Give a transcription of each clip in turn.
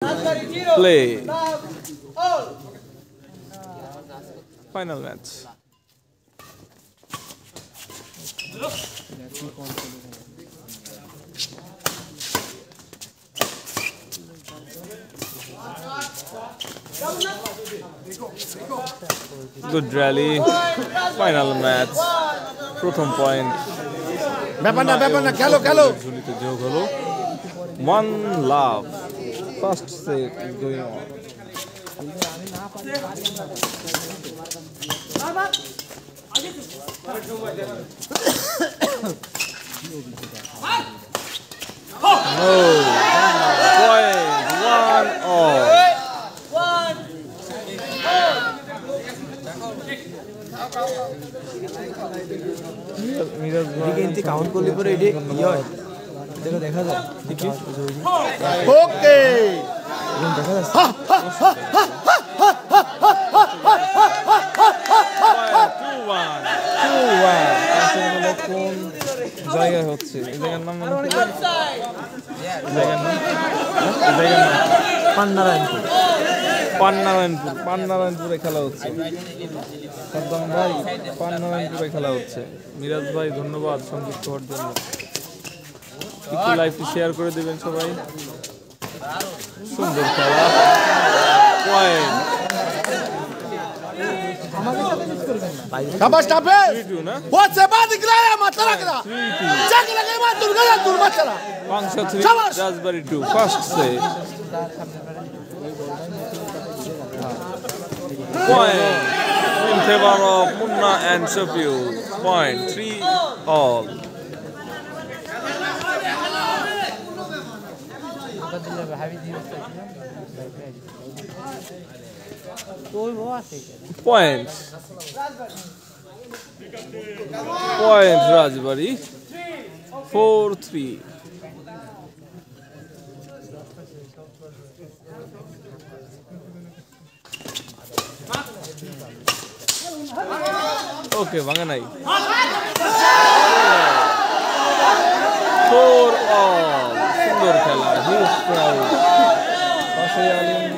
Play. Final match. Good rally. Final match. প্রথম point ব্যাপার না খেলো ঝুলিতে যোগ হলো 1 love. First set is going on. Point 1 all. Miraz count করলে পরে এডি কি হয় দেখা যায় ওকে দেখা যাচ্ছে 2-1 কোন জায়গা হচ্ছে এই জায়গার নাম পান্নারায়ণপুরে খেলা হচ্ছে সাদ্দাম ভাই পান্নারায়ণপুরে খেলা হচ্ছে মিরাজ ভাই ধন্যবাদ সংযুক্ত হওয়ার জন্য একটু লাইভটি শেয়ার করে দেবেন সবাই সুন্দর খেলা পয়েন্ট शाबाश टापे 3-2 ना वो से बाद निकलाया मत रखना चेक लगे मत दूर मत चला Pangsha 3 Raspberry 2 first set point in favor of Munna and Shafiul point 3 all point Raspberry 4-3 okay banga nai 4 all sundor khela huge crowd pashe alim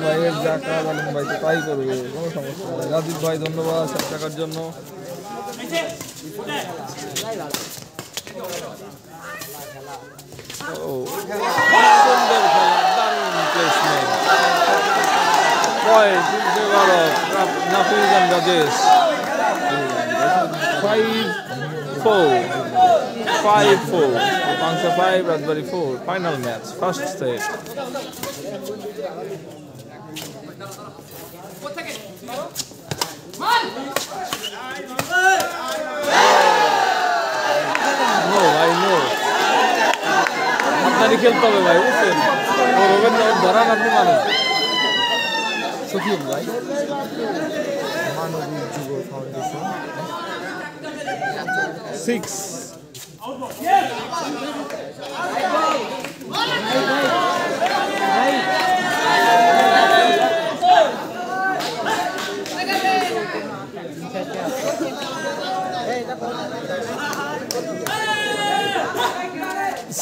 ভাইয়ের জাকা আলম ভাই তো তাই করবে কোনো সমস্যা নেই রাজীব ভাই ধন্যবাদ 7 টাকার জন্য সুন্দর খেলা দারুণ placement point in favour of Nafiz and Rajesh 5-4 Pangsha 5 Raspberry 4 final match first set no I know আপনারই খেলতে হবে ভাই বুঝছেন ও রবীন্দ্র ধরান আপনি মানুষ সফিউল ভাই মানবিক যুব foundation 6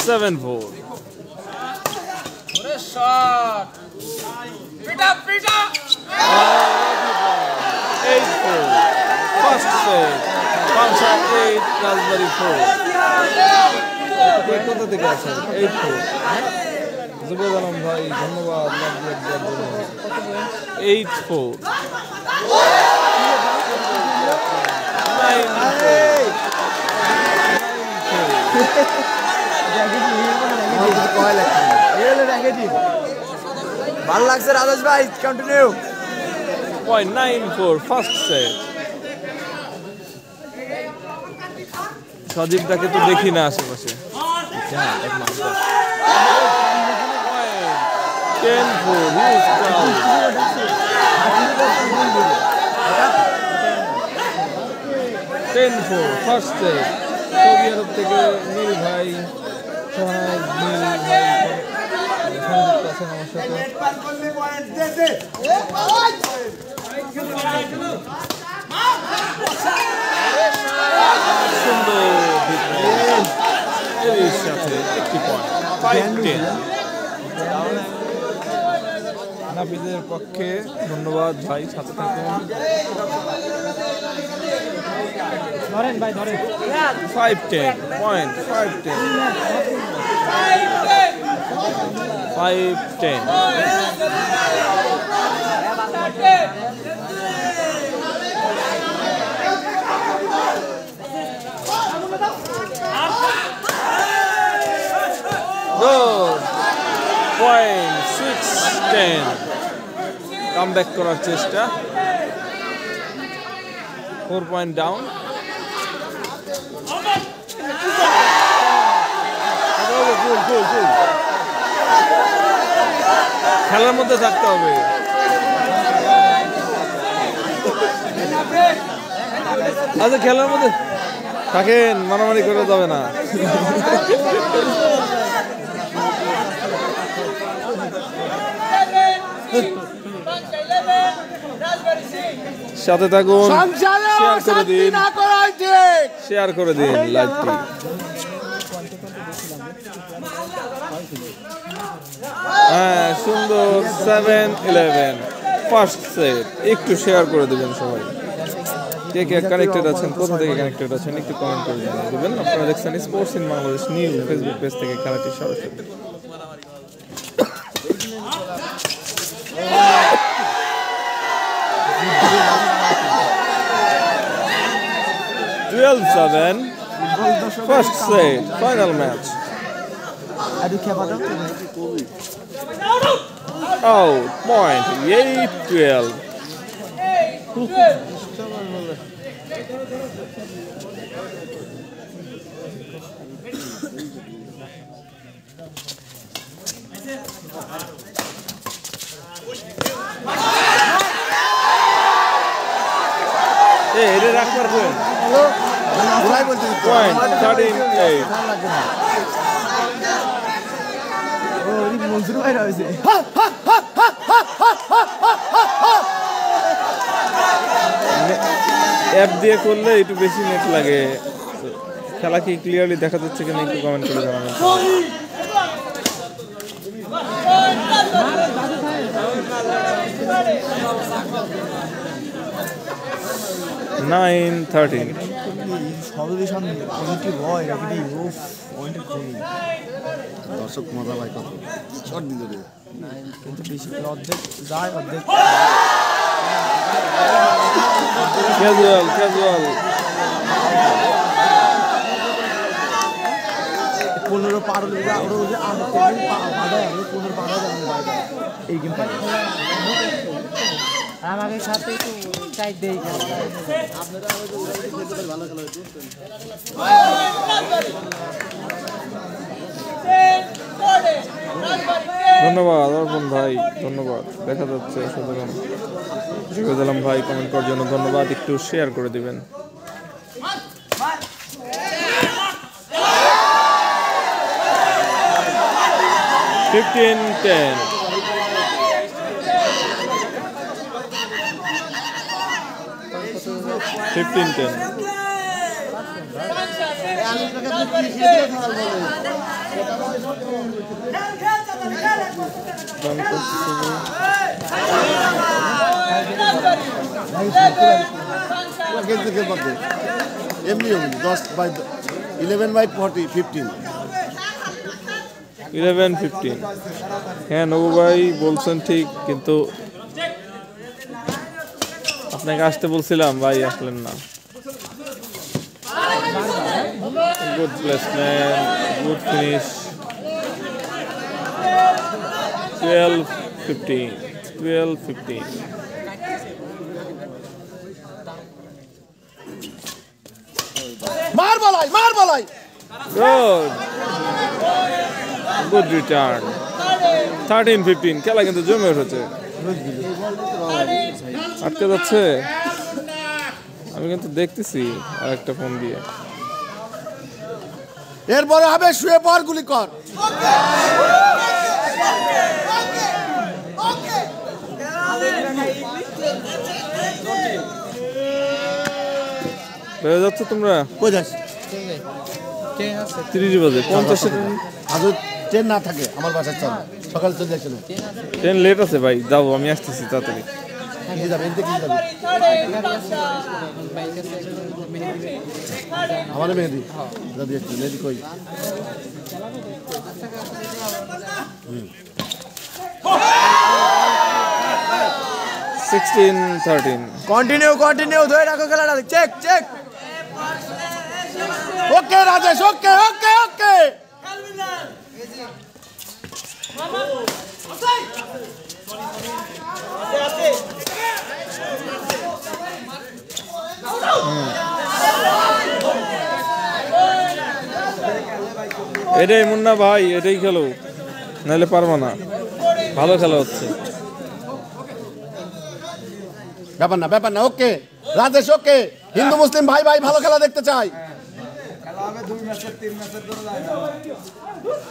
7-4 What a shot! Pita! 8-4 first set Pangsha 8 Raspberry 4 কোথা থেকে আছেন 8-4 জুবেদ আলম ভাই ধন্যবাদ 8-4 ভালো লাগছে রাজেশ ভাই কন্টিনিউ point 9-4 first set সজীবটাকে তো দেখি না আশেপাশে 10-4 huge crowd 10-4 first set Saudi আরব থেকে নীল ভাই সোহাগ নীল ভাই সংযুক্ত আছেন আমার সাথে সুন্দর এর সাথে একটি পয়েন্ট 5-10 নাপিদের পক্ষে ধন্যবাদ ভাই, সাথে থাকুন। ধরেন ভাই ধরেন 5-10 পয়েন্ট 5-10 5-10 Good point 6-10 কামব্যাক করার চেষ্টা 4 পয়েন্ট ডাউন খেলার মধ্যে থাকতে হবে। আচ্ছা খেলার মধ্যে থাকেন, মারামারি করে যাবে না। সাথে থাকুন, শেয়ার করে দিন, শেয়ার করে দিন লাইভটি। হ্যাঁ সুন্দর 7-11 ফার্স্ট সেট। একটু শেয়ার করে দেবেন সবাই, কে কে কানেক্টেড আছেন, কোথা থেকে কানেক্টেড আছেন একটু কমেন্ট করে দেবেন। আপনারা দেখছেন sports in Bangladesh news Facebook page থেকে খেলাটি সরাসরি। 12-7 first set, final match. Out point 8-12. এটা রাখবার পয়েন্ট 13-8 মনসুর ভাই রয়েছে অ্যাপ দিয়ে করলে একটু বেশি নেট লাগে। খেলা কি ক্লিয়ারলি দেখা যাচ্ছে কিনা একটু কমেন্ট করে জানাবেন। 9-13 দর্শক মজা ভাই কত শট দিল রে কিন্তু বেশি অর্ধেক যায় অর্ধেক ক্যাজুয়াল 15 পার হলে ওরা যে আমি 15 পার হলে এই গেম আমাকে সাথে একটু চাই দেই আপনারা ভালো খেলা হইতো। ধন্যবাদ অর্পণ ভাই, ধন্যবাদ। দেখা যাচ্ছে সুতরাং শফিকুল আলম ভাই কমেন্ট করার জন্য ধন্যবাদ। একটু শেয়ার করে দিবেন। $15-10 15-10 এমনি হবে 11/40 11-15 হ্যাঁ নবু ভাই বলছেন ঠিক, কিন্তু আপনাকে আসতে বলছিলাম ভাই, আসলেন না। Good placement, good finish. 12-15 মার বলাই গুড রিটার্ন। 13-15 খেলা কিন্তু জমে উঠেছে। আটকে যাচ্ছে, আমি কিন্তু দেখতেছি আর একটা ফোন দিয়ে। এরপরে হবে শুয়ে পর গুলি কর। হয়ে যাচ্ছে তোমরা কই যাস 30 বাজে 50 আজ ট্রেন না থাকে আমার বাসার চল সকালে চলে যাচ্ছে না ট্রেন লেট আছে ভাই যাও আমি আসতেছি তাড়াতাড়ি কি যাবে এনতে কি যাবে আমার মেহেদি দাদি একটু মেহেদি কই 16-13 কন্টিনিউ ধরে রাখো খেলাটা চেক ওকে রাজেশ ওকে এটাই মুন্না ভাই এটাই খেলো নাহলে পারবো না ভালো খেলা হচ্ছে ব্যাপার না ওকে রাজেশ ওকে হিন্দু মুসলিম ভাই ভালো খেলা দেখতে চাই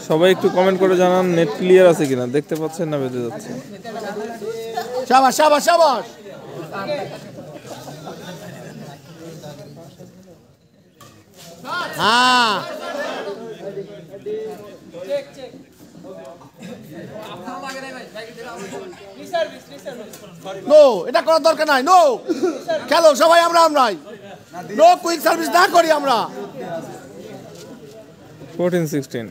সবাই একটু কমেন্ট করে জানান নেট ক্লিয়ার আছে কিনা দেখতে পাচ্ছেন না বেঁধে যাচ্ছে শাবাশ হ্যাঁ নো এটা করার দরকার নাই নো খেলো সবাই আমরাই নো কুইক সার্ভিস না করি আমরা 14-16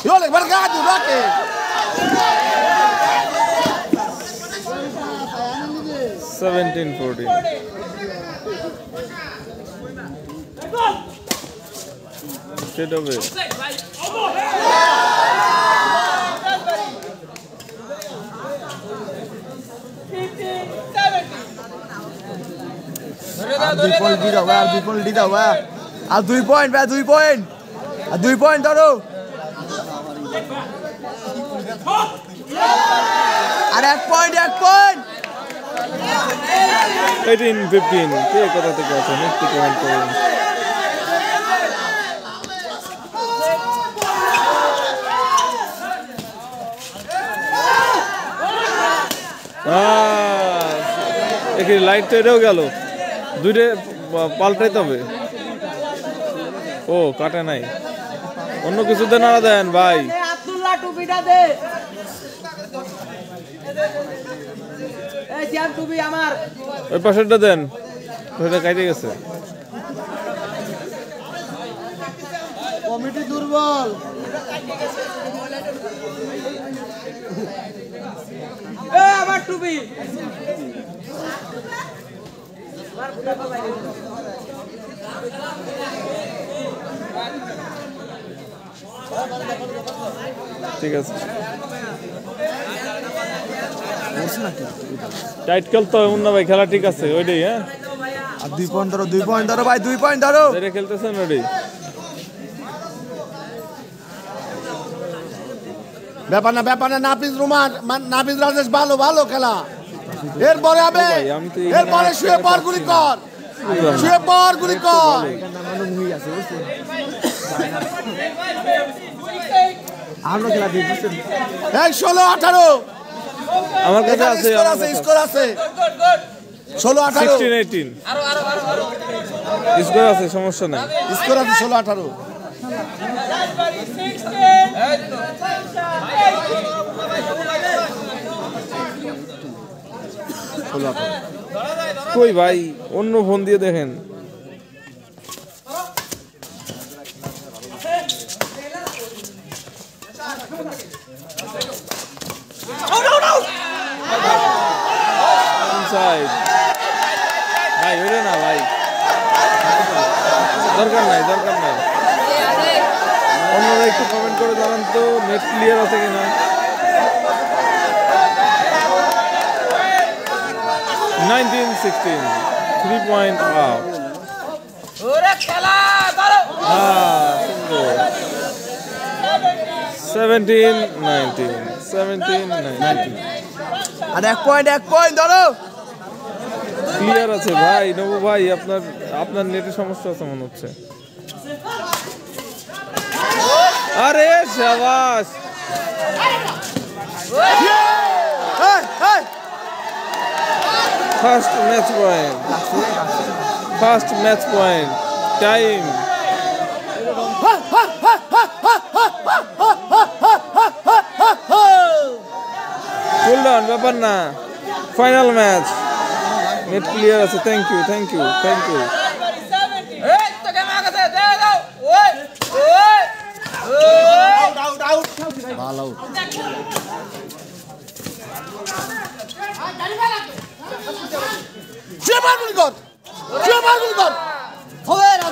Yole, Vargado, Roque! 17-14 Straight away আর 2 পয়েন্ট ভাই 2 পয়েন্ট আর 2 পয়েন্ট ধরো আর 1 পয়েন্ট 18-15 কে কোথা থেকে আছেন একটু কমেন্ট করুন এখানে লাইট তো এটাও গেল দুইটা পাল্টাইতে হবে ও কাটে নাই অন্য কিছুতে নাড়া দেন ভাই আব্দুল্লাহ টুপিটা দে এই জ্যাম টুপি আমার ওই পাশেরটা দেন ওটা কাটে গেছে কমিটি দুর্বল এ আমার টুপি ঠিক আছে টাইট খেলতে হবে মুন্না ভাই খেলা ঠিক আছে ওইটাই হ্যাঁ আর 2 পয়েন্ট ধরো ভাই 2 পয়েন্ট ধরো যেটা খেলতেছেন ওইটাই ব্যাপার না নাফিজ রাজেশ ভালো খেলা এরপরে হবে এরপরে শুয়ে পর গুলি কর আমরা খেলা দিই এই 16-18 আমার কাছে আছে স্কোর আছে 16-18 16-18 স্কোর আছে সমস্যা নাই স্কোর আছে 16-18 কই ভাই অন্য ফোন দিয়ে দেখেন ইনসাইড ভাই ওরে না ভাই দরকার নাই অন্যরা একটু কমেন্ট করে জানান তো নেট ক্লিয়ার আছে কিনা 19-16 3 point out ওরে খেলা ধরো 17-19 আর 1 পয়েন্ট ধরো ক্লিয়ার আছে ভাই নবু ভাই আপনার নেটের সমস্যা আছে মনে হচ্ছে আরে শাবাশ First match point. First match point. Time. Cool down, ব্যাপার না। Final match. Net clear আছে। Thank you. এই তো কেমন আছে দে দাও ওই ওই ভালো শুয়ে মারগুলি কর হবে না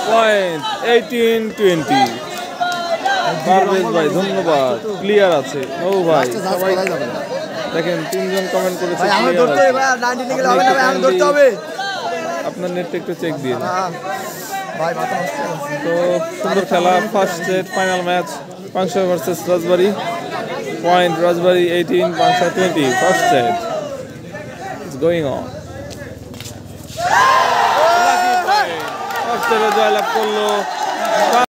Point 18-20. পারভেজ ভাই ধন্যবাদ। ক্লিয়ার আছে। ও ভাই সবাই দেখেন তিনজন কমেন্ট করেছে। আপনার নেটটা একটু চেক দিন। তো সুন্দর খেলা, first set final match Pangsha versus Rajbari. Point Rajbari 18, Pangsha 20। First set is going on. First সেটে জয়লাভ করলো